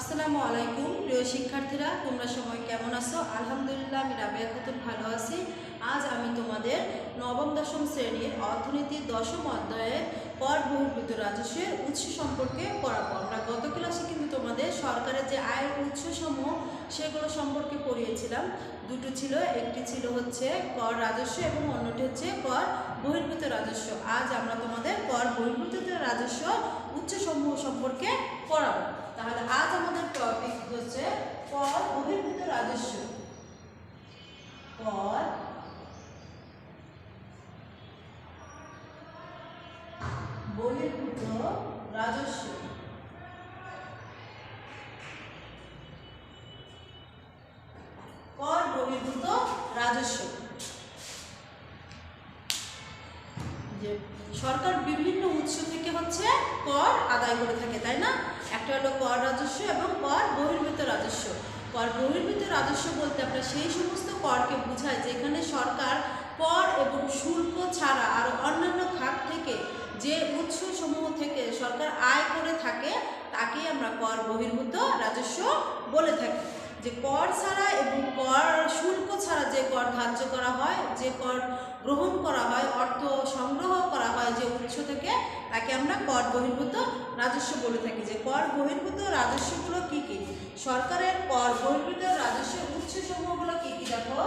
আসসালামু আলাইকুম প্রিয় শিক্ষার্থীরা, তোমরা সবাই কেমন আছো? আলহামদুলিল্লাহ, আমি রাবেয়া খাতুন ভালো আছি। আজ আমি তোমাদের নবম দশম শ্রেণীর অর্থনীতির দশম অধ্যায়ের কর বহির্ভূত রাজস্বের উৎস সম্পর্কে পড়াবো। আমরা গত ক্লাসে কিন্তু তোমাদের সরকারের যে আয়ের উৎসসমূহ সেগুলো সম্পর্কে পড়িয়েছিলাম। দুটো ছিল, একটি ছিল হচ্ছে কর রাজস্ব এবং অন্যটি হচ্ছে কর বহির্ভূত রাজস্ব। আজ আমরা তোমাদের কর বহির্ভূত রাজস্ব উৎসসমূহ সম্পর্কে পড়াবো। তাহলে আজ আমাদের টপিক হচ্ছে কর বহির্ভূত রাজস্ব। কর বহির্ভূত রাজস্ব। কর বহির্ভূত রাজস্ব যে সরকার বিভিন্ন উৎস থেকে হচ্ছে কর আদায় করে থাকে, তাই না? একটা হলো কর রাজস্ব এবং কর বহির্ভূত রাজস্ব। কর বহির্ভূত রাজস্ব বলতে আমরা সেই সমস্ত করকে বোঝাই যেখানে সরকার কর এবং শুল্ক ছাড়া আর অন্যান্য খাত থেকে যে উৎসসমূহ থেকে সরকার আয় করে থাকে তাকেই আমরা কর বহির্ভূত রাজস্ব বলে থাকি। যে কর ছাড়া এবং কর শুল্ক ছাড়া যে কর ধার্য করা হয়, যে কর গ্রহণ করা হয়, অর্থ সংগ্রহ করা হয় যে উৎস থেকে, তাকে আমরা কর বহির্ভূত রাজস্ব বলে থাকি। যে কর বহির্ভূত রাজস্বগুলো কি কি? সরকারের কর বহির্ভূত রাজস্বের উৎসসমূহগুলো কি কি? দেখো,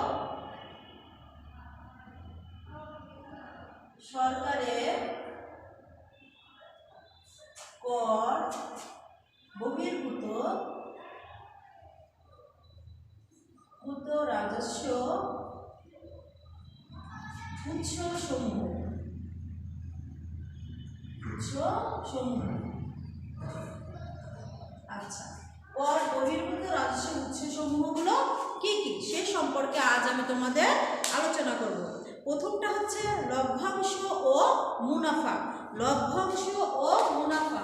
সরকারের কর বহির্ভূত রাজস্ব উৎসসমূহ। আচ্ছা, কর বহির্ভূত রাজস্ব উৎসসমূহগুলো কি কি সে সম্পর্কে আজ আমি তোমাদের আলোচনা করব। প্রথমটা হচ্ছে লভ্যাংশ ও মুনাফা। লভ্যাংশ ও মুনাফা।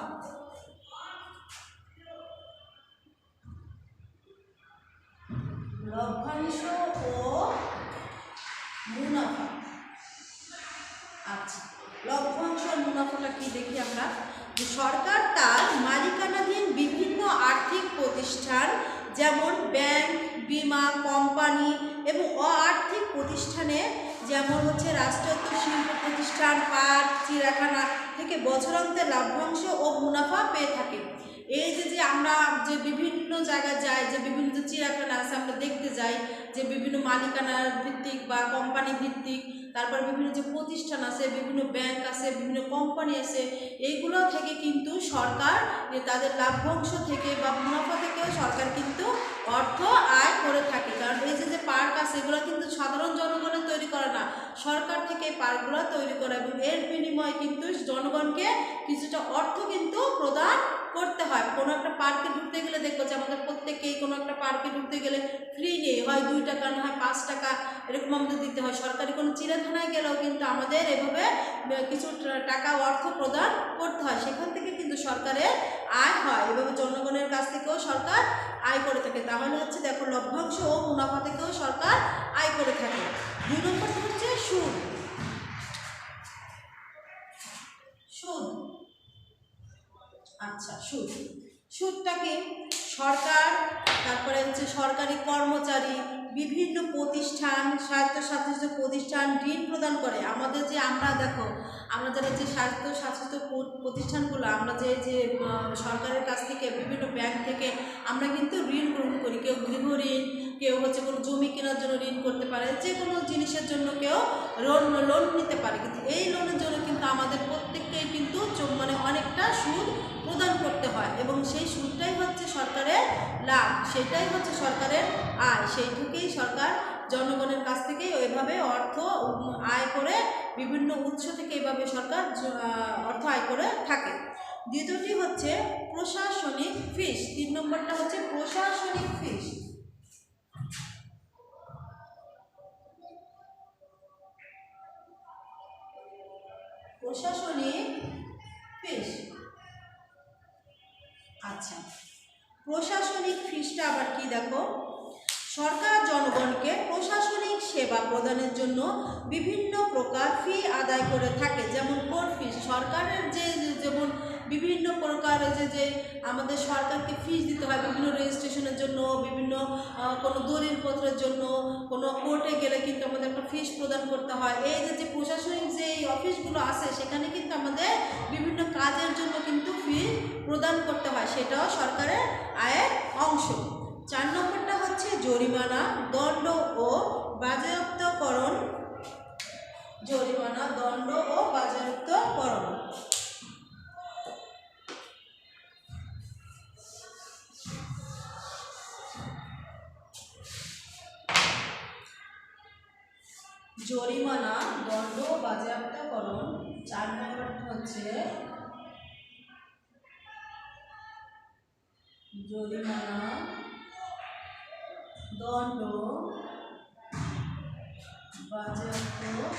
লভ্যাংশ ও মুনাফা। আচ্ছা, লভ্যাংশ আর মুনাফাটা কি দেখি আমরা। যে সরকার তার মালিকানাধীন বিভিন্ন আর্থিক প্রতিষ্ঠান যেমন ব্যাংক, বীমা কোম্পানি এবং অআর্থিক প্রতিষ্ঠানে যেমন হচ্ছে রাষ্ট্রায়ত্ত শিল্প প্রতিষ্ঠান, পাট, চিড়িয়াখানা থেকে বছরান্তে লভ্যাংশ ও মুনাফা পেয়ে থাকে। এই যে আমরা যে বিভিন্ন জায়গায় যাই, যে বিভিন্ন যে চিড়িয়াখানা আছে আমরা দেখতে যাই, যে বিভিন্ন মালিকানার ভিত্তিক বা কোম্পানি ভিত্তিক, তারপর বিভিন্ন যে প্রতিষ্ঠান আছে, বিভিন্ন ব্যাংক আছে, বিভিন্ন কোম্পানি আছে, এইগুলো থেকে কিন্তু সরকার তাদের লভ্যাংশ থেকে বা মুনাফা থেকেও সরকার কিন্তু অর্থ আয় করে থাকে। কারণ এই যে পার্ক আছে এগুলো কিন্তু সাধারণ জনগণের তৈরি করে না, সরকার থেকে পার্কগুলো তৈরি করে এবং এর বিনিময়ে কিন্তু জনগণকে কিছুটা অর্থ কিন্তু প্রদান করতে হয়। কোনো একটা পার্কে ঢুকতে গেলে দেখবো যে আমাদের প্রত্যেককেই কোনো একটা পার্কে ঢুকতে গেলে ফ্রি নেই, হয় 2 টাকা না হয় 5 টাকা এরকম আমাদের দিতে হয়। সরকারি কোনো চিড়িয়াখানায় গেলেও কিন্তু আমাদের এভাবে কিছু টাকা অর্থ প্রদান করতে হয়, সেখান থেকে কিন্তু সরকারের আয় হয়, এভাবে জনগণের কাছ থেকেও সরকার আয় করে থাকে। তাহলে হচ্ছে দেখো, লভ্যাংশ ও মুনাফা থেকেও সরকার আয় করে থাকে। 2 নম্বর হচ্ছে সুদ। আচ্ছা, সুদটাকে সরকার, তারপরে হচ্ছে সরকারি কর্মচারী, বিভিন্ন প্রতিষ্ঠান, স্বায়ত্তশাসিত প্রতিষ্ঠান ঋণ প্রদান করে আমাদের। যে আমরা দেখো, আমরা যারা যে স্বায়ত্তশাসিত প্রতিষ্ঠানগুলো, আমরা যে সরকারের কাছ থেকে বিভিন্ন ব্যাংক থেকে আমরা কিন্তু ঋণ গ্রহণ করি। কেউ গৃহ ঋণ, কেউ হচ্ছে কোনো জমি কেনার জন্য ঋণ করতে পারে, যে কোনো জিনিসের জন্য কেউ লোন নিতে পারে। কিন্তু এই লোনের জন্য কিন্তু আমাদের প্রত্যেককেই কিন্তু মানে অনেকটা সুদ প্রদান করতে হয় এবং সেই সুদটাই হচ্ছে সরকারের লাভ, সেটাই হচ্ছে সরকারের আয়। সেই থেকেই সরকার জনগণের কাছ থেকে ওইভাবে অর্থ আয় করে, বিভিন্ন উৎস থেকে এইভাবে সরকার অর্থ আয় করে থাকে। দ্বিতীয়টি হচ্ছে প্রশাসনিক ফিস। 3 নম্বরটা হচ্ছে প্রশাসনিক ফিস। প্রশাসনিক ফিস। আচ্ছা, প্রশাসনিক ফিসটা আবার কি? দেখো, সরকার জনগণকে প্রশাসনিক সেবা প্রদানের জন্য বিভিন্ন প্রকার ফি আদায় করে থাকে। যেমন কোর্ট ফিস, সরকারের যেমন বিভিন্ন প্রকার যে আমাদের সরকারকে ফিস দিতে হয় বিভিন্ন রেজিস্ট্রেশনের জন্য, বিভিন্ন কোনো দলিলপত্রের জন্য, কোনো কোর্টে গেলে কিন্তু আমাদের একটা ফিস প্রদান করতে হয়। এই যে প্রশাসনিক যে এই অফিসগুলো আছে সেখানে কিন্তু আমাদের বিভিন্ন কাজের জন্য কিন্তু ফিস প্রদান করতে হয়, সেটাও সরকারের আয়ের অংশ। 4 নম্বরটা হচ্ছে জরিমানা, দণ্ড ও বাজেয়াপ্তকরণ। জরিমানা, দণ্ড ও বাজেয়াপ্তকরণ। জরিমানা, দণ্ড ও বাজেয়াপ্তকরণ। 4 নম্বরটা হচ্ছে জরিমানা, দণ্ড, বাজেয়াপ্তকরণ।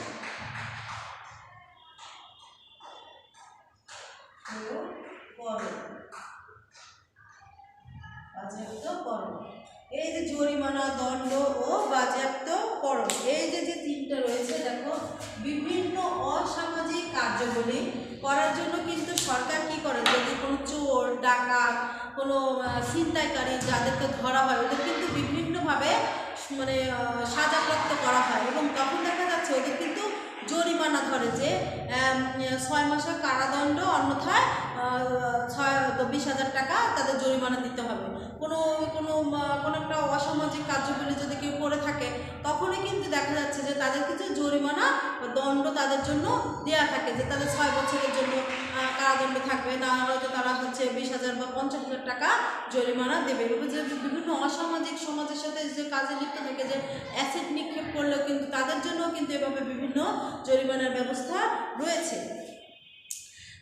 এই যে জরিমানা, দণ্ড ও বাজেয়াপ্তকরণ, এই যে তিনটা রয়েছে, দেখো বিভিন্ন অসামাজিক কার্যগুলি করার জন্য কিন্তু সরকার কি করে, যদি কোনো চোর, ডাকাত, কোনো ছিনতাইকারী যাদেরকে ধরা হয় ওদের কিন্তু বিভিন্নভাবে মানে সাজাপ্রাপ্ত করা হয়, এবং তখন দেখা যাচ্ছে ওদের কিন্তু জরিমানা ধরে যে 6 মাসের কারাদণ্ড, অন্যথায় 20,000 টাকা তাদের জরিমানা দিতে হবে। কোনো কোনো কোনো একটা অসামাজিক কার্যগুলি যদি কেউ করে থাকে তখনই কিন্তু দেখা যাচ্ছে যে তাদের কিছু জরিমানা বা দণ্ড তাদের জন্য দেওয়া থাকে, যে তাদের 6 বছরের জন্য কারাদণ্ড থাকবে, না হয়তো তারা হচ্ছে 20,000 বা 50,000 টাকা জরিমানা দেবে। এভাবে যে বিভিন্ন অসামাজিক সমাজের সাথে যে কাজে লিপ্ত থাকে, যে অ্যাসিড নিক্ষেপ করলেও কিন্তু তাদের জন্য কিন্তু এভাবে বিভিন্ন জরিমানার ব্যবস্থা রয়েছে।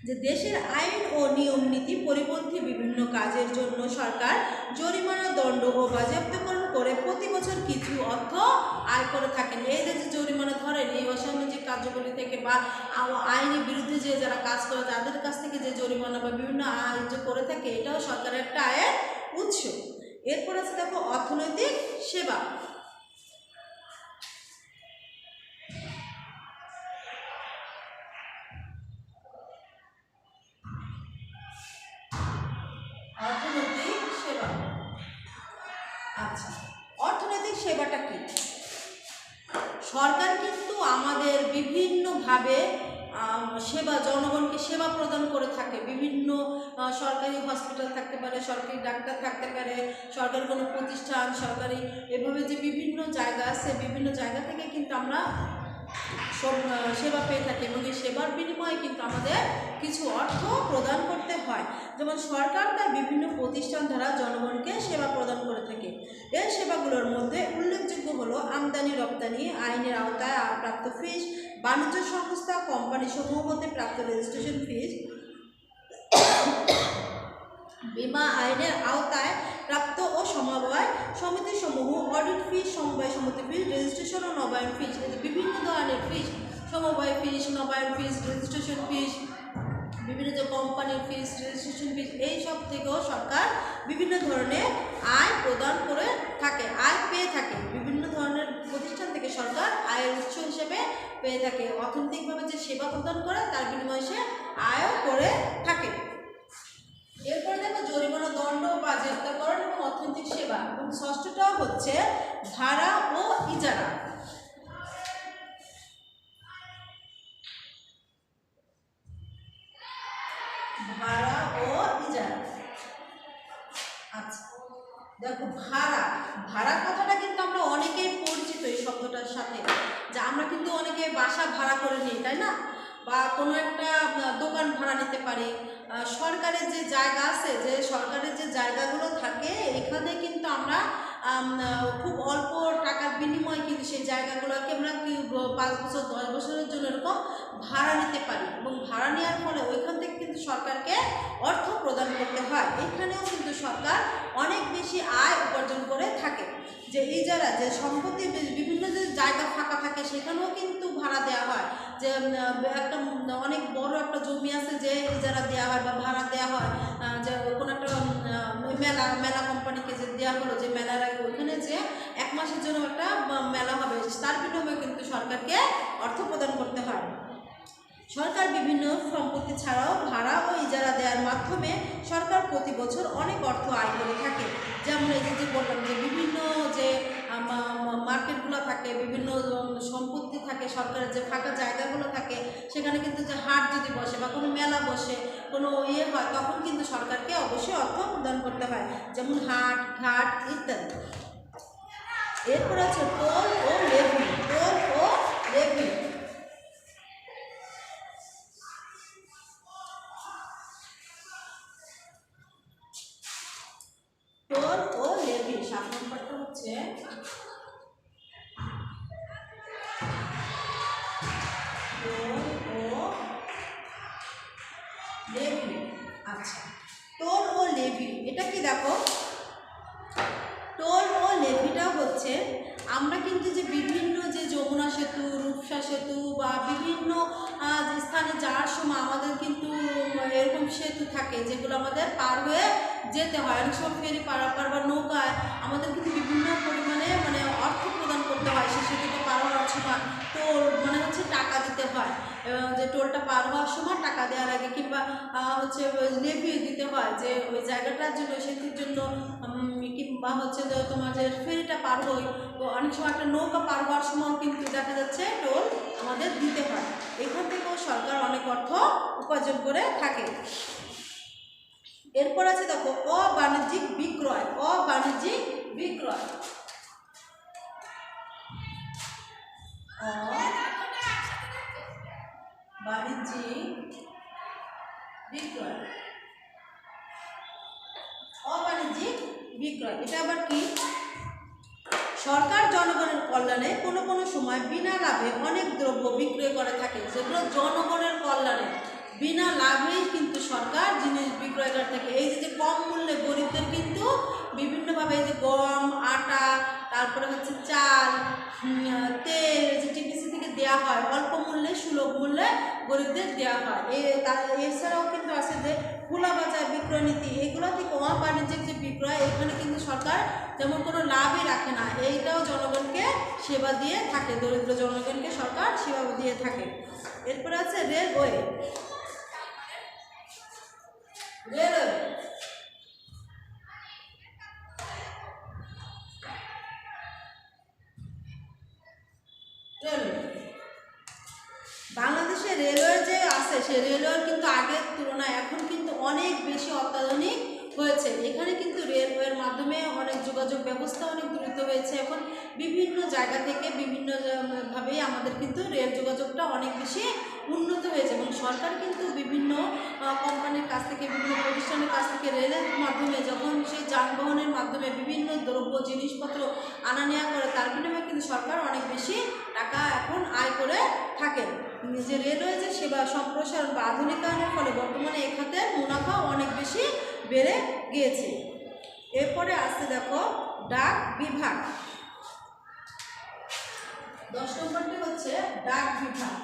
যে দেশের আইন ও নিয়ম নীতি পরিপন্থী বিভিন্ন কাজের জন্য সরকার জরিমানা, দণ্ড ও বাজেয়াপ্তকরণ করে প্রতি বছর কিছু অর্থ আয় করে থাকেন। এই যে জরিমানা ধরেন এই অসামাজিক কার্যগুলি থেকে বা আইনের বিরুদ্ধে যে যারা কাজ করে তাদের কাছ থেকে যে জরিমানা বা বিভিন্ন আয় যে করে থাকে, এটাও সরকারের একটা আয়ের উৎস। এরপর আছে দেখো অর্থনৈতিক সেবা। অর্থনৈতিক সেবা, আচ্ছা অর্থনৈতিক সেবাটা কি? সরকার কিন্তু আমাদের বিভিন্নভাবে সেবা, জনগণকে সেবা প্রদান করে থাকে। বিভিন্ন সরকারি হসপিটাল থাকতে পারে, সরকারি ডাক্তার থাকতে পারে, সরকারি কোনো প্রতিষ্ঠান, সরকারি এভাবে যে বিভিন্ন জায়গা আছে, বিভিন্ন জায়গা থেকে কিন্তু আমরা সেবা পেয়ে থাকি, এবং এই সেবার বিনিময়ে কিন্তু আমাদের কিছু অর্থ প্রদান করতে হয়। যেমন সরকার তার বিভিন্ন প্রতিষ্ঠান দ্বারা জনগণকে সেবা প্রদান করে থাকে। এই সেবাগুলোর মধ্যে উল্লেখযোগ্য হলো আমদানি রপ্তানি আইনের আওতায় প্রাপ্ত ফিস, বাণিজ্য সংস্থা কোম্পানি সমূহ হতে প্রাপ্ত রেজিস্ট্রেশন ফিস, বীমা আইনের আওতায় প্রাপ্ত ও সমবায় সমিতিসমূহ অডিট ফিস, সমবায় সমিতি ফিস, রেজিস্ট্রেশন ও নবায়ন ফিস, বিভিন্ন ধরনের ফিস, সমবায় ফিস, নবায়ন ফিস, রেজিস্ট্রেশন ফিস, বিভিন্ন যে কোম্পানির ফিস, রেজিস্ট্রেশন ফিস, এই সব থেকেও সরকার বিভিন্ন ধরনের আয় প্রদান করে থাকে, আয় পেয়ে থাকে। বিভিন্ন ধরনের প্রতিষ্ঠান থেকে সরকার আয়ের উৎস হিসেবে পেয়ে থাকে। অর্থনৈতিকভাবে যে সেবা প্রদান করে তার বিনিময়ে সে আয়ও করে থাকে। এরপরে দেখো জরিমানা, দণ্ড, বাজেয়াপ্তকরণ এবং অর্থনৈতিক সেবা। এবং ষষ্ঠটা হচ্ছে ভাড়া ও ইজারা। ভাড়া ও ইজারা, আচ্ছা দেখো ভাড়া, ভাড়া কথাটা কিন্তু আমরা অনেকেই পরিচিত এই শব্দটার সাথে, যে আমরা কিন্তু অনেকে বাসা ভাড়া করে নিই, তাই না? বা কোনো একটা দোকান ভাড়া নিতে পারি। সরকারের যে জায়গা আছে, যে সরকারের যে জায়গাগুলো থাকে, এখানে কিন্তু আমরা খুব অল্প টাকার বিনিময়ে কিন্তু সেই জায়গাগুলোকে আমরা 5 বছর 10 বছরের জন্য এরকম ভাড়া নিতে পারি, এবং ভাড়া নেওয়ার ফলে ওইখান থেকে কিন্তু সরকারকে অর্থ প্রদান করতে হয়। এখানেও কিন্তু সরকার অনেক বেশি আয় উপার্জন করে থাকে। যে ইজারা, যে সম্পত্তি বিভিন্ন যে জায়গা ফাঁকা থাকে সেখানেও কিন্তু ভাড়া দেওয়া হয়। যে একটা অনেক বড় একটা জমি আছে, যে ইজারা দেওয়া হয় বা ভাড়া দেওয়া হয়, যে কোনো একটা মেলা কোম্পানিকে যে দেওয়া হলো, যে মেলার আগে ওইখানে যে 1 মাসের জন্য একটা মেলা হবে, তার বিনিময়ে কিন্তু সরকারকে অর্থ প্রদান করতে হয়। সরকার বিভিন্ন সম্পত্তি ছাড়াও ভাড়া ও ইজারা দেওয়ার মাধ্যমে সরকার প্রতি বছর অনেক অর্থ আয় করে থাকে। যেমন এই যে বললাম যে বিভিন্ন যে মার্কেটগুলো থাকে, বিভিন্ন সম্পত্তি থাকে, সরকারের যে ফাঁকা জায়গাগুলো থাকে, সেখানে কিন্তু যে হাট যদি বসে বা কোনো মেলা বসে, কোনো হয়, তখন কিন্তু সরকারকে অবশ্যই অর্থ প্রদান করতে হয়, যেমন হাট, ঘাট ইত্যাদি। এরপর আছে টোল ও লেভি। টোল ও লেভি। টোল ও লেভি 7 নম্বরটা হচ্ছে টোল ও লেভি। আচ্ছা, টোল ও লেভি এটা কি দেখো, টোল ও লেভিটা হচ্ছে আমরা কিন্তু যে বিভিন্ন যে যমুনা সেতু, রূপসা সেতু বা বিভিন্ন স্থানে যাওয়ার সময় আমাদের কিন্তু এরকম সেতু থাকে যেগুলো আমাদের পার হয়ে যেতে হয়। অনেক সময় ফেরি পারাপার বা নৌকায় আমাদের কিন্তু বিভিন্ন পরিমাণে অর্থ প্রদান করতে হয়। সেই সেতুটা পার হওয়ার সময় টোল হচ্ছে টাকা দিতে হয়, যে টোলটা পার হওয়ার সময় টাকা দেওয়া লাগে, কিংবা হচ্ছে লেভি দিতে হয় যে ওই জায়গাটার জন্য, সেতুর জন্য, কিংবা হচ্ছে তোমার যে ফেরিটা পার হই, তো অনেক সময় একটা নৌকা পার হওয়ার সময় কিন্তু দেখা যাচ্ছে টোল আমাদের দিতে হয়। এখান থেকেও সরকার অনেক অর্থ উপার্জন করে থাকে। এরপর আছে দেখো অবাণিজ্যিক বিক্রয়। অবাণিজ্যিক বিক্রয়। অবাণিজ্যিক বিক্রয়। অবাণিজ্যিক বিক্রয় এটা আবার কি? সরকার জনগণের কল্যাণে কোনো কোনো সময় বিনা লাভে অনেক দ্রব্য বিক্রয় করে থাকে, যেগুলো জনগণের কল্যাণে বিনা লাভেই কিন্তু সরকার জিনিস বিক্রয় করে থাকে। এই যে কম মূল্যে গরিবদের কিন্তু বিভিন্নভাবে এই যে গম, আটা, তারপরে হচ্ছে চাল, তেল যে টিপিসি থেকে দেওয়া হয়, অল্প মূল্যে সুলভ মূল্যে গরিবদের দেওয়া হয়। এছাড়াও কিন্তু আছে যে খোলা বাজার বিক্রয় নীতি, এগুলো থেকে অবাণিজ্যিক যে বিক্রয়, এখানে কিন্তু সরকার যেমন কোনো লাভই রাখে না, এইটাও জনগণকে সেবা দিয়ে থাকে, দরিদ্র জনগণকে সরকার সেবা দিয়ে থাকে। এরপরে আছে রেলওয়ে। রেলওয়ে বাংলাদেশে রেলওয়ে যে আছে, সে রেলওয়ে কিন্তু আগের তুলনায় এখন কিন্তু অনেক বেশি অত্যাধুনিক হয়েছে। এখানে কিন্তু রেলওয়ের মাধ্যমে অনেক যোগাযোগ ব্যবস্থা অনেক দ্রুত হয়েছে। এখন বিভিন্ন জায়গা থেকে বিভিন্নভাবেই আমাদের কিন্তু রেল যোগাযোগটা অনেক বেশি উন্নত হয়েছে, এবং সরকার কিন্তু বিভিন্ন কোম্পানির কাছ থেকে, বিভিন্ন প্রতিষ্ঠানের কাছ থেকে রেলের মাধ্যমে যখন সেই যানবাহনের মাধ্যমে বিভিন্ন দ্রব্য জিনিসপত্র আনা নেওয়া করে, তার বিনিময়ে কিন্তু সরকার অনেক বেশি টাকা এখন আয় করে থাকেন। যে রেলওয়ে যে সেবা সম্প্রসারণ বা আধুনিকায়নের ফলে বর্তমানে এ খাতের মুনাফা অনেক বেশি বেড়ে গিয়েছে। এরপরে আসছে দেখো ডাক বিভাগ। 10 নম্বরটি হচ্ছে ডাক বিভাগ।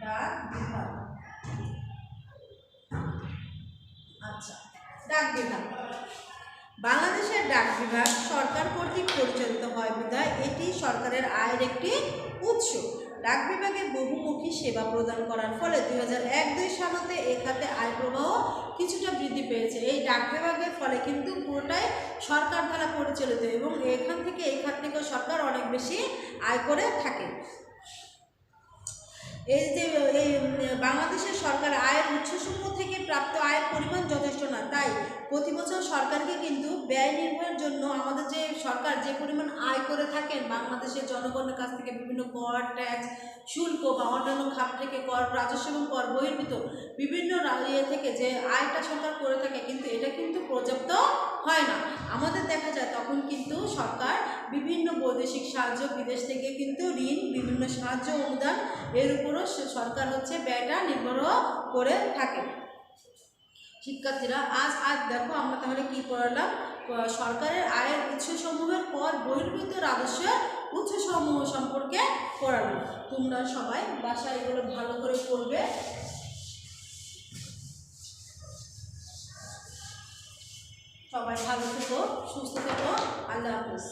ডাক বিভাগ। আচ্ছা, ডাক বিভাগ। বাংলাদেশের ডাক বিভাগ সরকার কর্তৃক পরিচালিত হয় বিধায় এটি সরকারের আয়ের একটি উৎস। ডাক বিভাগে বহুমুখী সেবা প্রদান করার ফলে 2001-02 সালেতে এ খাতে আয় প্রবাহ কিছুটা বৃদ্ধি পেয়েছে। এই ডাক বিভাগের ফলে কিন্তু পুরোটাই সরকার দ্বারা পরিচালিত, এবং এখান থেকে এই খাত থেকেও সরকার অনেক বেশি আয় করে থাকে। এই যে এই বাংলাদেশের সরকার আয়ের উৎসসমূহ থেকে প্রাপ্ত আয়ের পরিমাণ যথেষ্ট না, তাই প্রতি বছর সরকারকে কিন্তু ব্যয় নির্বাহের জন্য আমাদের যে সরকার যে পরিমাণ আয় করে থাকেন বাংলাদেশের জনগণের কাছ থেকে, বিভিন্ন কর, ট্যাক্স, শুল্ক বা অন্যান্য খাত থেকে কর, রাজস্ব এবং কর বহির্ভূত বিভিন্ন থেকে যে আয়টা সরকার করে থাকে, কিন্তু এটা কিন্তু পর্যাপ্ত হয় না। আমাদের দেখা যায় তখন কিন্তু সরকার বিভিন্ন বৈদেশিক সাহায্য, বিদেশ থেকে কিন্তু ঋণ, বিভিন্ন সাহায্য অনুদান, এর উপরও সরকার হচ্ছে ব্যয়টা নির্ভর করে থাকে। শিক্ষার্থীরা আজ দেখো আমরা তাহলে কি করলাম, সরকারের আয়ের উৎসসমূহের কর বহির্ভূত রাজস্বের উৎসসমূহ সম্পর্কে পড়ালাম। তোমরা সবাই বাসায় এগুলো ভালো করে পড়বে। সবাই ভালো থেকো, সুস্থ থেকো। আল্লাহ হাফেজ।